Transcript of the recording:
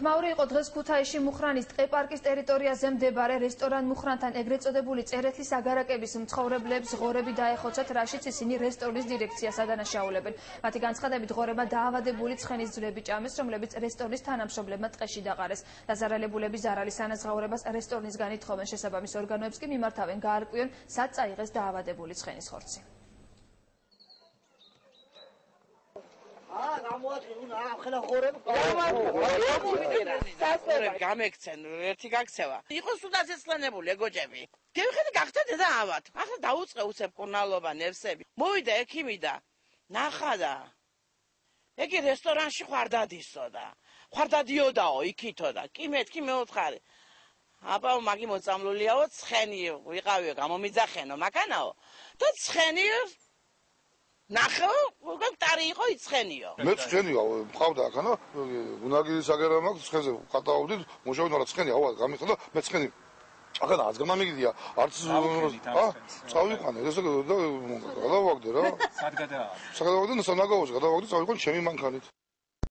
ხმაური იყო დღეს ქუთაისში მუხრანის ტყეპარკის ტერიტორიაზე მდებარე რესტორან მუხრანთან ეგრეთ წოდებული წერეთლის აგარაკების მცხოვრებლებს ღორები დაეხოცათ, რაშიც ისინი რესტორნის დირექციას ადანაშაულებენ. მათი განცხადებით ღორებმა დაავადებული ცხენის ძვლები ჭამეს, რომლებიც რესტორნის თანამშრომლებმა ტყეში დაყარეს. დაზარალებულები ზარალის ანაზღაურებას რესტორნისგან ითხოვენ, შესაბამის ორგანოებს კი მიმართავენ გაარკვიონ, სად წაიღეს დაავადებული ცხენის ხორცი. გამექცენ ერთი გაქცევა. იყო სულაც ეცლენებული ეგოჭები. გევხედე გახდა დაავად. ახლა დაუწყე უცებ კურნალობა ნერსები. მოვიდა ექიმი და ნახა და ეგი რესტორანში ხوارდადისო და ხوارდადიოდაო იქითო და კი მეთქი მეოთხარი. აბა მაგი მოწამლულიაო ცხენი ვიყავიო გამომიძახენო მაგანაო და ცხენი ნახო, გაკტარი იყო იცხენიო. მე ცხენია, მყავდა აქანა, უნაგირის აგერა მაქვს, ცხენზე ყატაავდით, მუშაობდი, მაგრამ ცხენი აუა, გამიხდა, მე ცხენი აქანა არც გამამიგდია, არც წავიყვანე, ესე და გადავაგდე რა. სად გადაავა? სად გადავაგდე, სანაგაოზე გადავაგდე, წავიყვანე ჩემი მანქანით.